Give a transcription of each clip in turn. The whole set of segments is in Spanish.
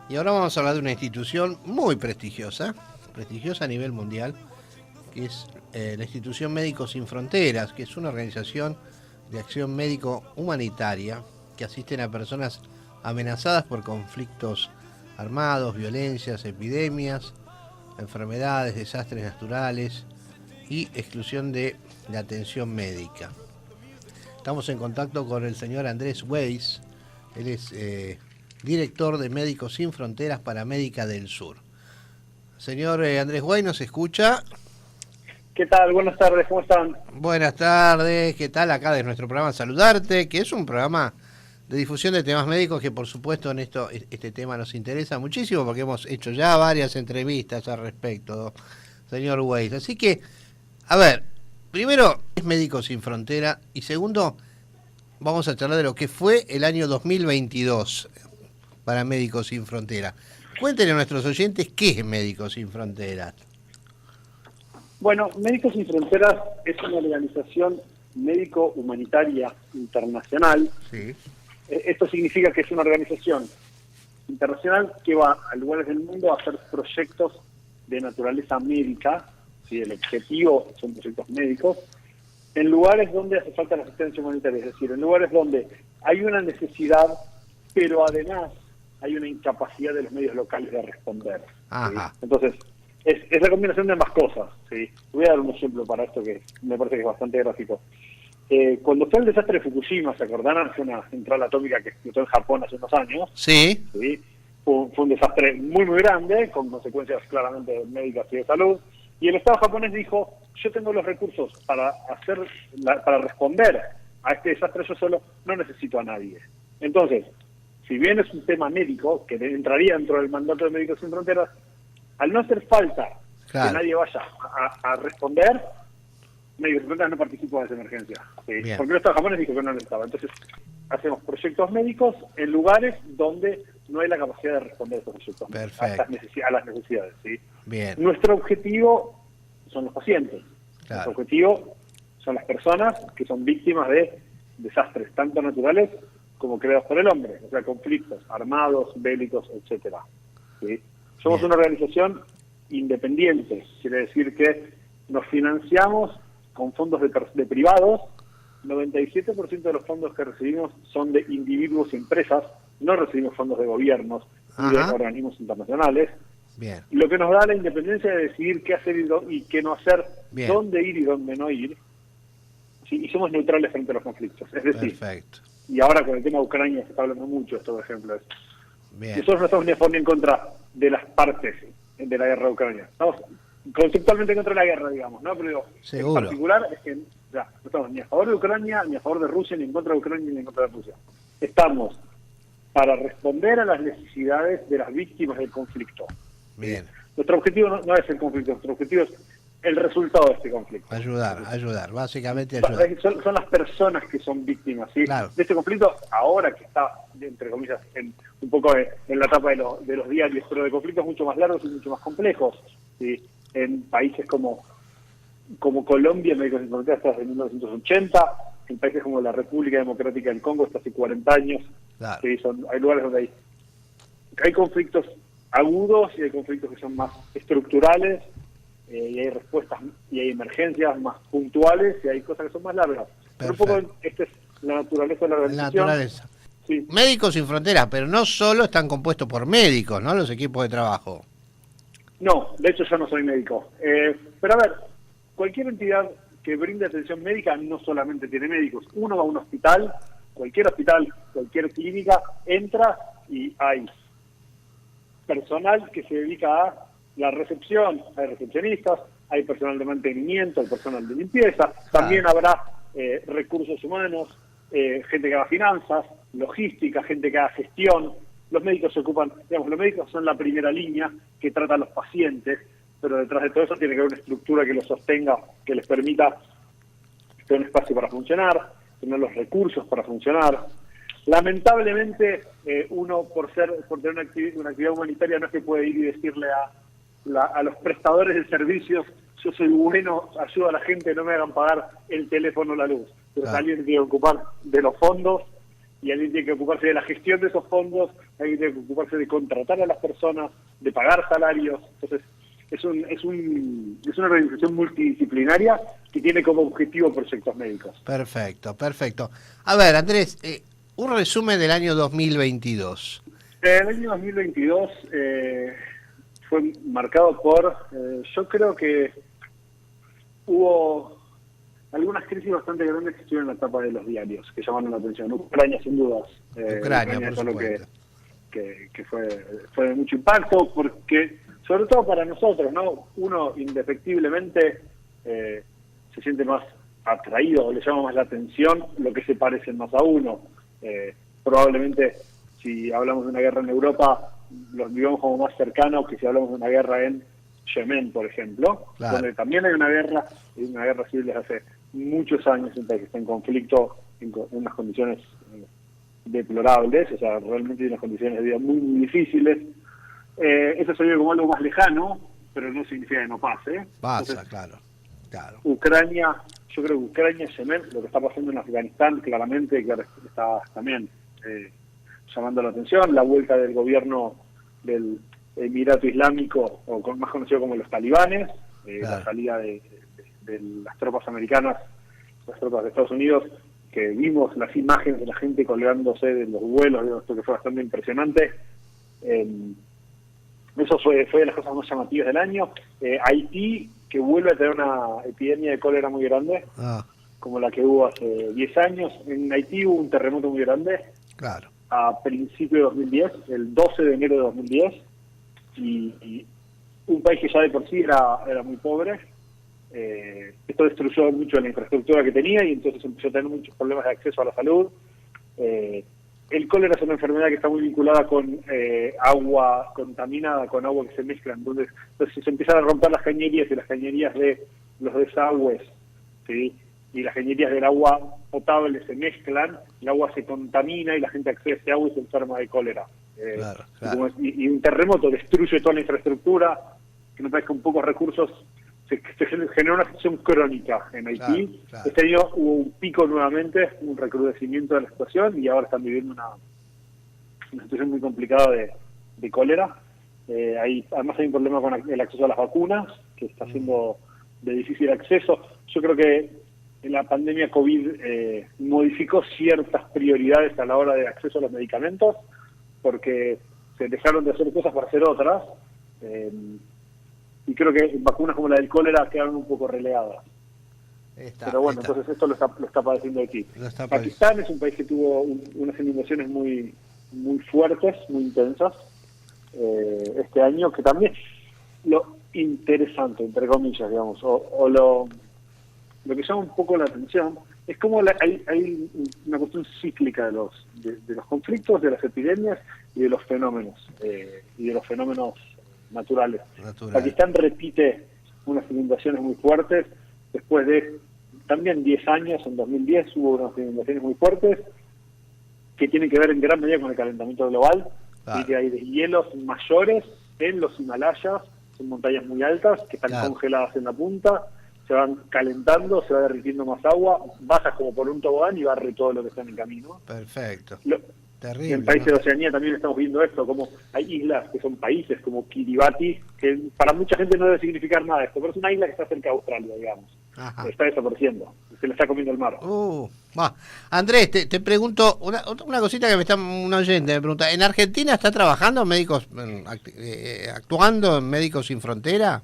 Y ahora vamos a hablar de una institución muy prestigiosa a nivel mundial, que es la Institución Médicos Sin Fronteras, que es una organización de acción médico humanitaria que asisten a personas amenazadas por conflictos armados, violencias, epidemias, enfermedades, desastres naturales y exclusión de la atención médica. Estamos en contacto con el señor Andrés Weiss. Él es director de Médicos Sin Fronteras para América del Sur. Señor Andrés Weiss, ¿nos escucha? ¿Qué tal? Buenas tardes, ¿cómo están? Buenas tardes, ¿qué tal? Acá de nuestro programa Saludarte, que es un programa de difusión de temas médicos que por supuesto en este tema nos interesa muchísimo porque hemos hecho ya varias entrevistas al respecto, señor Weiss. Así que, a ver, primero es Médicos Sin Frontera y segundo vamos a charlar de lo que fue el año 2022 para Médicos Sin Frontera. Cuéntenle a nuestros oyentes qué es Médicos Sin Fronteras. Bueno, Médicos Sin Fronteras es una organización médico-humanitaria internacional. Sí. Esto significa que es una organización internacional que va a lugares del mundo a hacer proyectos de naturaleza médica, ¿sí? El objetivo son proyectos médicos, en lugares donde hace falta la asistencia humanitaria, es decir, en lugares donde hay una necesidad, pero además hay una incapacidad de los medios locales de responder. Ajá. ¿Sí? Entonces, es la combinación de ambas cosas. ¿Sí? Voy a dar un ejemplo para esto que me parece que es bastante gráfico. Cuando fue el desastre de Fukushima, ¿se acordarán? Fue una central atómica que explotó en Japón hace unos años. Sí. ¿Sí? Fue un desastre muy, muy grande, con consecuencias claramente médicas y de salud. Y el Estado japonés dijo, yo tengo los recursos para para responder a este desastre yo solo, no necesito a nadie. Entonces, si bien es un tema médico, que entraría dentro del mandato de Médicos Sin Fronteras, al no hacer falta que nadie vaya a responder, Médicos Sin Fronteras no participó en esa emergencia. ¿Sí? Porque el Estado japonés dijo que no necesitaba. Entonces, hacemos proyectos médicos en lugares donde no hay la capacidad de responder a esos proyectos a las necesidades. ¿Sí? Bien. Nuestro objetivo son los pacientes. Claro. Nuestro objetivo son las personas que son víctimas de desastres, tanto naturales como creados por el hombre, o sea, conflictos armados, bélicos, etcétera. ¿Sí? Somos una organización independiente, quiere decir que nos financiamos con fondos de privados. 97% de los fondos que recibimos son de individuos y empresas, no recibimos fondos de gobiernos ni de organismos internacionales. Bien. Lo que nos da la independencia de decidir qué hacer y qué no hacer, Bien. dónde ir y dónde no ir. Sí, y somos neutrales frente a los conflictos. Es decir, perfecto. Y ahora con el tema de Ucrania se está hablando mucho estos ejemplos. Bien. Nosotros no estamos ni a favor ni en contra de las partes de la guerra de Ucrania. Estamos conceptualmente en contra de la guerra, digamos, ¿no? Pero digo, en particular es que no estamos ni a favor de Ucrania, ni a favor de Rusia, ni en contra de Ucrania, ni en contra de Rusia. Estamos para responder a las necesidades de las víctimas del conflicto. Bien. Nuestro objetivo no es el conflicto, nuestro objetivo es el resultado de este conflicto. Ayudar, básicamente ayudar. Son las personas que son víctimas, ¿sí? Claro. De este conflicto, ahora que está, entre comillas, un poco en la etapa de los diarios, pero de conflictos mucho más largos y mucho más complejos, ¿sí? En países como Colombia, Médicos Sin Fronteras está desde 1980, en países como la República Democrática del Congo está hace 40 años. Claro. ¿Sí? Hay lugares donde hay conflictos agudos y hay conflictos que son más estructurales, y hay respuestas y hay emergencias más puntuales y hay cosas que son más largas. Pero un poco esta es la naturaleza de la organización. Sí. Médicos Sin Fronteras, pero no solo están compuestos por médicos, ¿no? Los equipos de trabajo. No, de hecho yo no soy médico. Pero a ver, cualquier entidad que brinde atención médica no solamente tiene médicos. Uno va a un hospital, cualquier clínica, entra y hay personal que se dedica a la recepción, hay recepcionistas, hay personal de mantenimiento, hay personal de limpieza, también habrá recursos humanos, gente que haga finanzas, logística, gente que haga gestión. Los médicos se ocupan, los médicos son la primera línea que trata a los pacientes, pero detrás de todo eso tiene que haber una estructura que los sostenga, que les permita tener un espacio para funcionar, tener los recursos para funcionar. Lamentablemente, uno por tener una actividad humanitaria no es que puede ir y decirle a los prestadores de servicios, yo soy bueno, ayudo a la gente, no me hagan pagar el teléfono o la luz. Pero alguien tiene que ocupar de los fondos y alguien tiene que ocuparse de la gestión de esos fondos, alguien tiene que ocuparse de contratar a las personas, de pagar salarios. Entonces, es una organización multidisciplinaria que tiene como objetivo proyectos médicos. Perfecto, perfecto. A ver, Andrés, un resumen del año 2022. El año 2022 fue marcado por, yo creo que hubo algunas crisis bastante grandes que estuvieron en la etapa de los diarios, que llamaron la atención. Ucrania, sin dudas. Ucrania, por es algo supuesto. que fue de mucho impacto, porque, sobre todo para nosotros, ¿no? Uno indefectiblemente se siente más atraído, o le llama más la atención lo que se parecen más a uno. Probablemente, si hablamos de una guerra en Europa, los vivamos como más cercanos que si hablamos de una guerra en Yemen, por ejemplo, claro, donde también hay una guerra civil desde hace muchos años, en que está en conflicto en unas condiciones deplorables, o sea, realmente hay unas condiciones de vida muy, muy difíciles. Eso se ve como algo más lejano, pero no significa que no pase. pasa. Entonces, claro. Ucrania, yo creo que Ucrania, Yemen, lo que está pasando en Afganistán, claramente, que está también llamando la atención, la vuelta del gobierno del Emirato Islámico, o más conocido como los talibanes, la salida de las tropas americanas, las tropas de Estados Unidos, que vimos las imágenes de la gente colgándose de los vuelos, esto que fue bastante impresionante. Eso fue de las cosas más llamativas del año. Haití, que vuelve a tener una epidemia de cólera muy grande, como la que hubo hace 10 años. En Haití hubo un terremoto muy grande, claro, a principios de 2010, el 12 de enero de 2010, y un país que ya de por sí era muy pobre. Esto destruyó mucho la infraestructura que tenía y entonces empezó a tener muchos problemas de acceso a la salud. El cólera es una enfermedad que está muy vinculada con agua contaminada, con agua que se mezcla. Entonces se empiezan a romper las cañerías, y las cañerías de los desagües, ¿sí?, y las cañerías del agua potable se mezclan, el agua se contamina y la gente accede a ese agua y se enferma de cólera. Claro. Y un terremoto destruye toda la infraestructura, que no parezca con pocos recursos, se genera una situación crónica en Haití. Claro. Este año hubo un pico nuevamente, un recrudecimiento de la situación, y ahora están viviendo una situación muy complicada de cólera. Además hay un problema con el acceso a las vacunas, que está siendo de difícil acceso. Yo creo que la pandemia COVID modificó ciertas prioridades a la hora de acceso a los medicamentos, porque se dejaron de hacer cosas para hacer otras, y creo que vacunas como la del cólera quedaron un poco relegadas. Pero bueno, entonces esto lo está padeciendo aquí. Pakistán es un país que tuvo unas inundaciones muy, muy fuertes, muy intensas este año, que también lo interesante, entre comillas, digamos, o lo que llama un poco la atención es cómo hay una cuestión cíclica de los conflictos, de las epidemias y de los fenómenos naturales. Pakistán repite unas inundaciones muy fuertes después de también 10 años. En 2010 hubo unas inundaciones muy fuertes que tienen que ver en gran medida con el calentamiento global, y que hay deshielos mayores en los Himalayas, son montañas muy altas que están congeladas en la punta, se van calentando, se va derritiendo más agua, bajas como por un tobogán y barre todo lo que está en el camino. Perfecto. Terrible, en países de Oceanía también estamos viendo esto, como hay islas que son países como Kiribati, que para mucha gente no debe significar nada esto, pero es una isla que está cerca de Australia, digamos. Está desapareciendo, se le está comiendo el mar. Andrés, te pregunto una cosita que un oyente me pregunta. ¿En Argentina está trabajando médicos, actuando en Médicos Sin Frontera?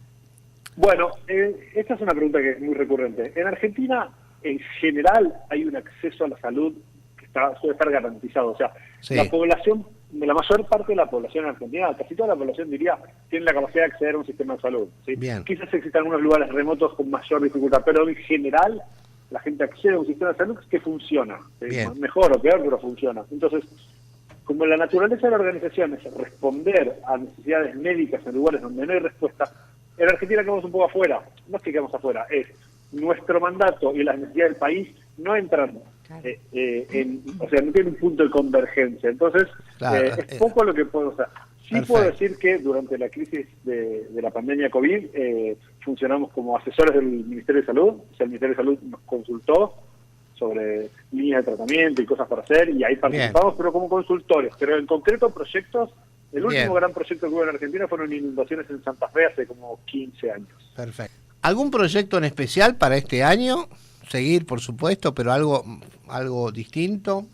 Bueno, esta es una pregunta que es muy recurrente. En Argentina, en general, hay un acceso a la salud que suele estar garantizado. O sea, la población, la mayor parte de la población en Argentina, casi toda la población, diría, tiene la capacidad de acceder a un sistema de salud, ¿sí? Quizás existen algunos lugares remotos con mayor dificultad, pero en general la gente accede a un sistema de salud que funciona, ¿sí? Mejor o peor, pero funciona. Entonces, como la naturaleza de la organización es responder a necesidades médicas en lugares donde no hay respuesta, en Argentina quedamos un poco afuera. No es que quedamos afuera, es nuestro mandato y las necesidades del país no entran, o sea, no tiene un punto de convergencia. Entonces, es poco lo que puedo hacer. Sí puedo decir que durante la crisis de la pandemia COVID funcionamos como asesores del Ministerio de Salud. O sea, el Ministerio de Salud nos consultó sobre líneas de tratamiento y cosas para hacer, y ahí participamos, pero como consultores. Pero en concreto proyectos, el último gran proyecto que hubo en Argentina fueron inundaciones en Santa Fe hace como 15 años. Perfecto. ¿Algún proyecto en especial para este año? Seguir, por supuesto, pero algo distinto.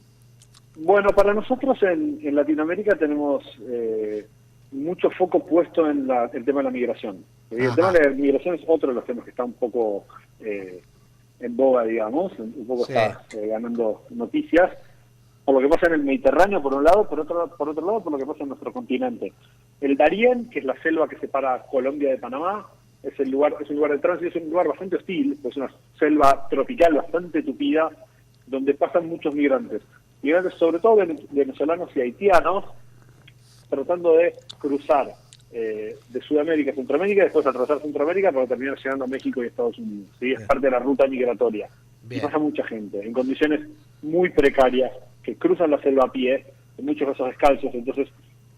Bueno, para nosotros en Latinoamérica tenemos mucho foco puesto en el tema de la migración. El tema de la migración es otro de los temas que está un poco en boga, digamos, un poco está ganando noticias, por lo que pasa en el Mediterráneo, por un lado, por otro lado, por lo que pasa en nuestro continente. El Darién, que es la selva que separa Colombia de Panamá, es un lugar de tránsito, es un lugar bastante hostil, es una selva tropical bastante tupida, donde pasan muchos migrantes sobre todo venezolanos y haitianos, tratando de cruzar de Sudamérica a Centroamérica, después atravesar Centroamérica para terminar llegando a México y Estados Unidos. ¿Sí? Es parte de la ruta migratoria. Y pasa mucha gente, en condiciones muy precarias, que cruzan la selva a pie, en muchos casos descalzos. Entonces,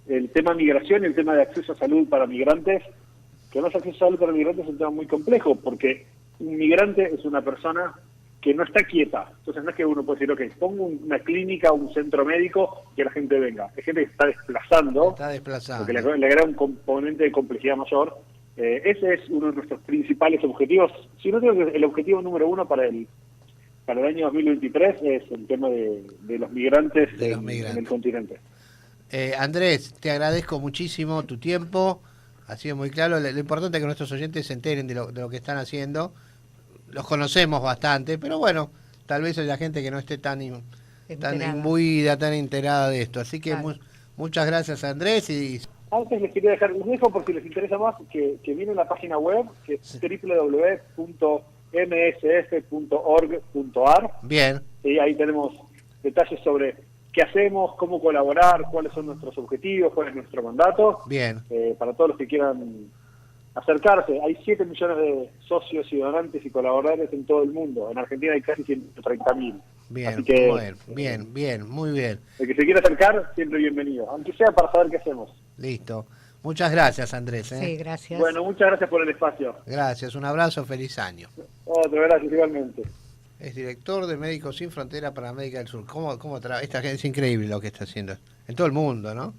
el tema migración y el tema de acceso a salud para migrantes, que no es acceso a salud para migrantes, es un tema muy complejo, porque un migrante es una persona que no está quieta. Entonces no es que uno puede decir, ok, pongo una clínica, un centro médico, que la gente venga. Es gente que está desplazando. Porque le agrega un componente de complejidad mayor. Ese es uno de nuestros principales objetivos. Si no digo que el objetivo número uno para el año 2023 es el tema de los migrantes, en el continente. Andrés, te agradezco muchísimo tu tiempo. Ha sido muy claro. Lo importante es que nuestros oyentes se enteren de lo que están haciendo. Los conocemos bastante, pero bueno, tal vez haya gente que no esté tan imbuida, tan enterada de esto. Así que muchas gracias, Andrés. Y antes les quería dejar un dejo, por si les interesa más, que viene la página web, que es www.msf.org.ar. Bien. Y ahí tenemos detalles sobre qué hacemos, cómo colaborar, cuáles son nuestros objetivos, cuál es nuestro mandato. Bien. Para todos los que quieran acercarse. Hay 7 millones de socios y donantes y colaboradores en todo el mundo. En Argentina hay casi 130.000. Bien, así que, bien, muy bien. El que se quiera acercar, siempre bienvenido, aunque sea para saber qué hacemos. Listo. Muchas gracias, Andrés. Sí, gracias. Bueno, muchas gracias por el espacio. Gracias, un abrazo, feliz año. Otro, gracias igualmente. Es director de Médicos Sin Fronteras para América del Sur. Esta gente es increíble lo que está haciendo en todo el mundo, ¿no?